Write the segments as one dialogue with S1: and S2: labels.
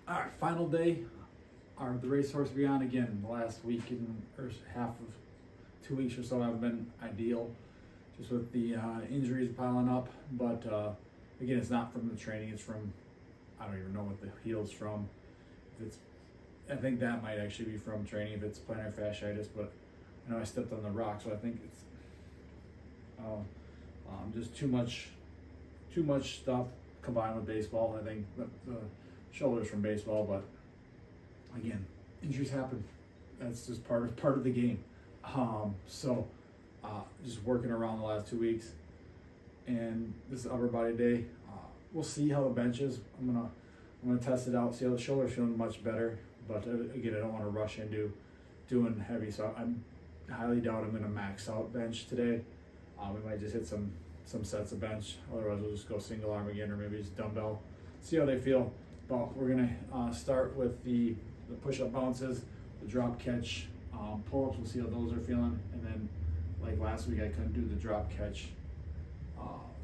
S1: All right, final day. The racehorse will be on again. The last week or half of 2 weeks or so have been ideal, just with the injuries piling up. But again, it's not from the training. It's from, I don't even know what the heel's from. If it's, I think that might actually be from training if it's plantar fasciitis. But I know I stepped on the rock, so I think it's just too much stuff combined with baseball. I think the shoulders from baseball, but again, injuries happen. That's just part of the game. So just working around the last 2 weeks, and this is upper body day. We'll see how the bench is. I'm gonna test it out, see how the shoulder's feeling much better. But again, I don't want to rush into doing heavy, so I highly doubt I'm gonna max out bench today. We might just hit some sets of bench. Otherwise, we'll just go single arm again, or maybe just dumbbell. See how they feel. But we're gonna start with the push-up bounces, the drop catch, pull-ups. We'll see how those are feeling, and then like last week, I couldn't do the drop catch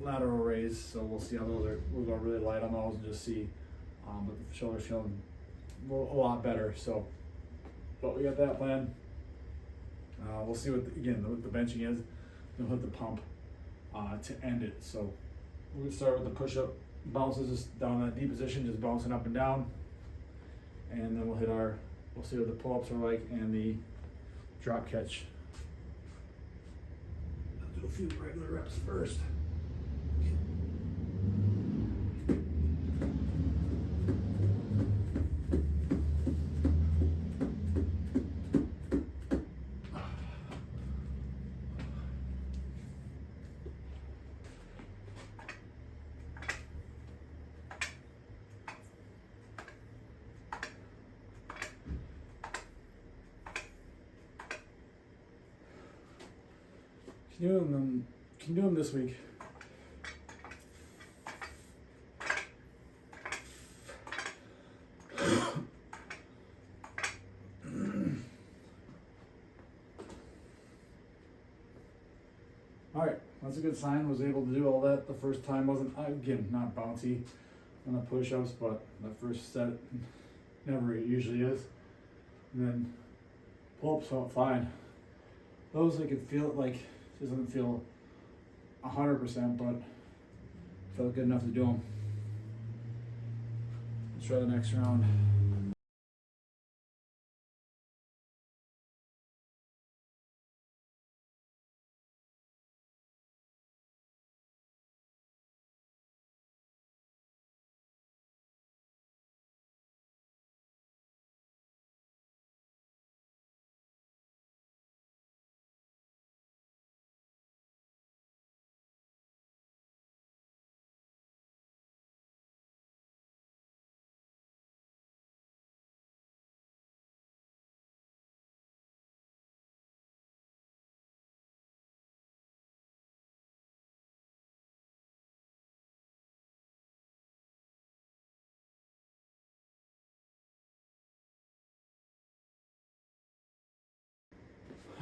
S1: lateral raise, so we'll see how those are. We'll go really light on those and just see. But the shoulder's feeling a lot better. So, but we got that plan. We'll see what the benching is. We'll hit the pump to end it. So we'll start with the push-up bounces, just down in that deep position, just bouncing up and down, and then we'll see what the pull-ups are like and the drop catch. I'll do a few regular reps first. Can do them this week. All right, that's a good sign. Was able to do all that the first time. Wasn't, again, not bouncy on the push-ups, but the first set never usually is. And then pull-ups felt fine. Those I could feel it, like, doesn't feel 100%, but felt good enough to do them. Let's try the next round.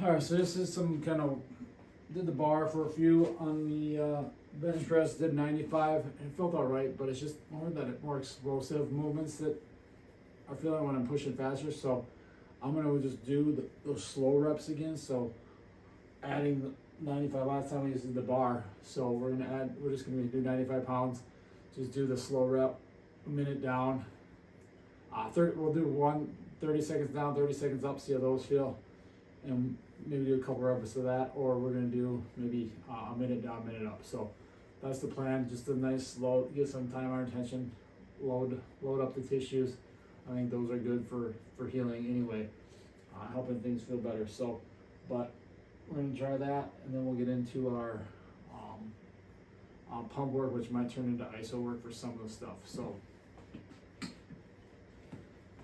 S1: All right, so this is some kind of, did the bar for a few on the bench press, did 95. It felt all right, but it's just more explosive movements that I feel like when I'm pushing faster. So I'm gonna just do those slow reps again. So adding 95, last time we used the bar. So we're just gonna do 95 pounds. Just do the slow rep, a minute down. We'll do 30 seconds down, 30 seconds up, see how those feel. And maybe do a couple reps of that, or we're gonna do maybe a minute down, minute up. So that's the plan. Just a nice slow, get some time our attention, load up the tissues. I think those are good for healing anyway, helping things feel better. So, but we're gonna try that, and then we'll get into our pump work, which might turn into ISO work for some of the stuff. So,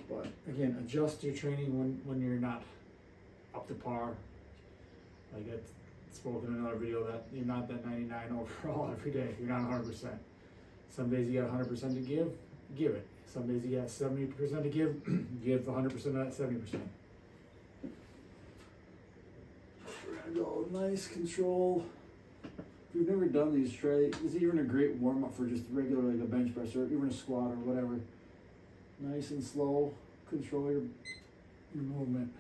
S1: but again, adjust your training when you're not up to par. Like I spoke in another video that you're not that 99 overall every day. You're not 100%. Some days you got 100% to give it. Some days you got 70% to give the 100% of that 70%. We're gonna go nice control. If you've never done these, try. It's even a great warm up for just regular, like a bench press or even a squat or whatever. Nice and slow. Control your movement.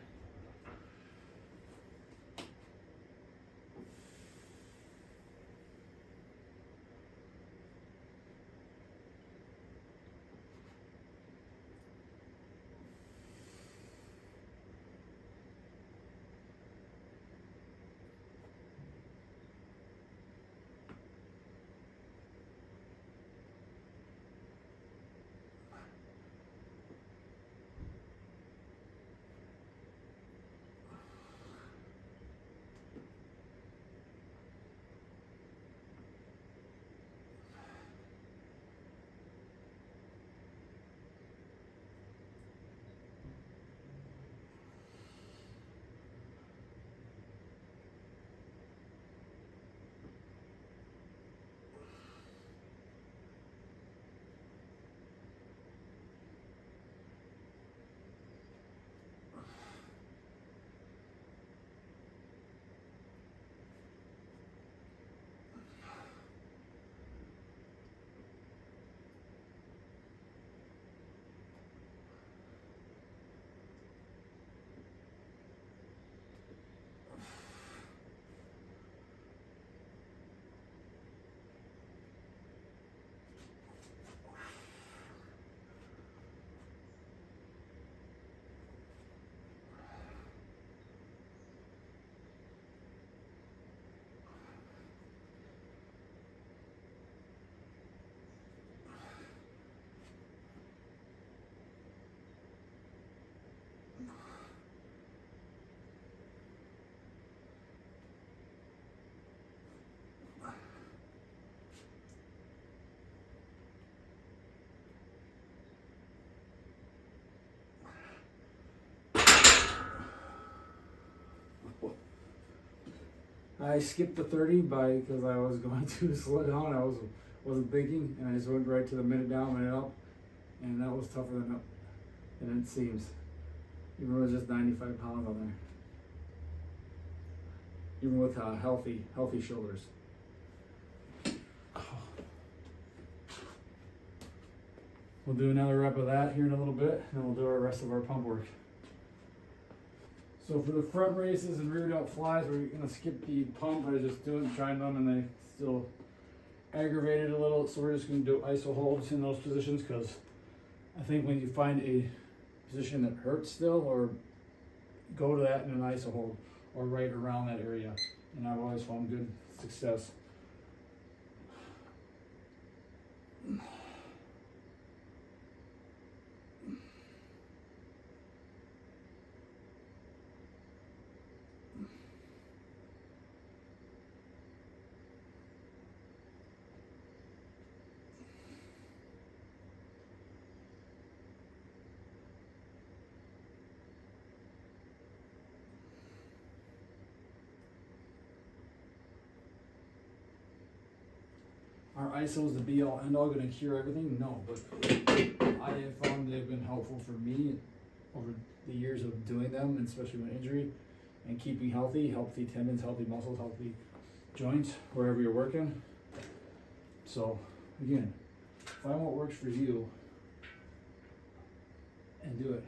S1: I skipped the 30 because I was going to slow down. I wasn't thinking, and I just went right to the minute down, minute up, and that was tougher than it seems. Even with just 95 pounds on there, even with healthy shoulders. We'll do another rep of that here in a little bit, and then we'll do our rest of our pump work. So for the front races and rear delt flies, we're gonna skip the pump. I was just trying them, and they still aggravated a little. So we're just gonna do iso holds in those positions, because I think when you find a position that hurts still, or go to that in an iso hold, or right around that area. And I've always found good success. Are ISOs the be all end all, going to cure everything? No, but I have found they've been helpful for me over the years of doing them, and especially with injury, and keeping healthy tendons, healthy muscles, healthy joints, wherever you're working. So again, find what works for you and do it.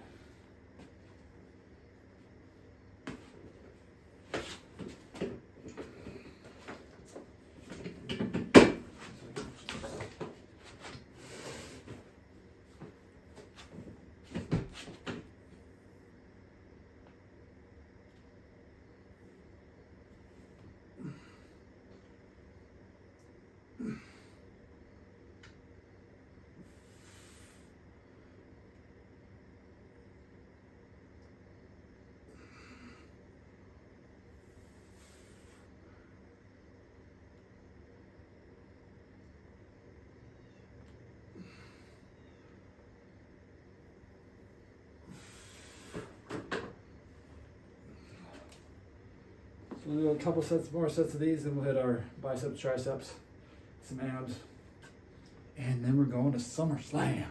S1: So we'll do a couple more sets of these, then we'll hit our biceps, triceps, some abs, and then we're going to SummerSlam.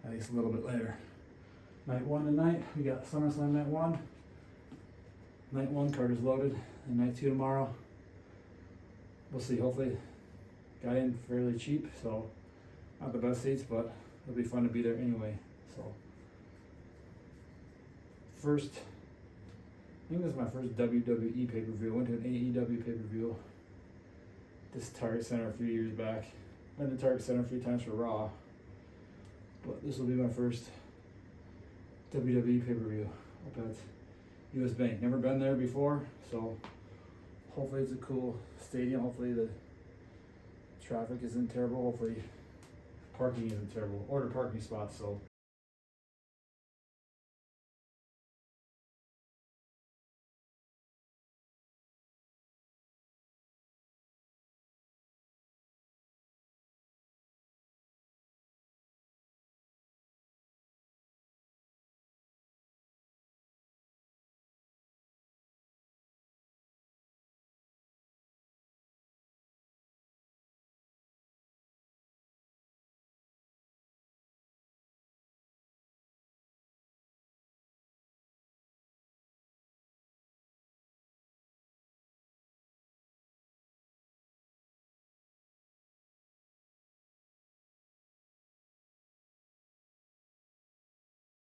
S1: At least a little bit later. Night one tonight, we got SummerSlam night one. Night one card is loaded, and night two tomorrow. We'll see. Hopefully, got in fairly cheap, so not the best seats, but it'll be fun to be there anyway. So first, I think this is my first WWE pay-per-view. I went to an AEW pay-per-view. This Target Center a few years back. Been to Target Center a few times for Raw, but this will be my first WWE pay-per-view up at US Bank. Never been there before, so hopefully it's a cool stadium. Hopefully the traffic isn't terrible. Hopefully parking isn't terrible, or the parking spots. So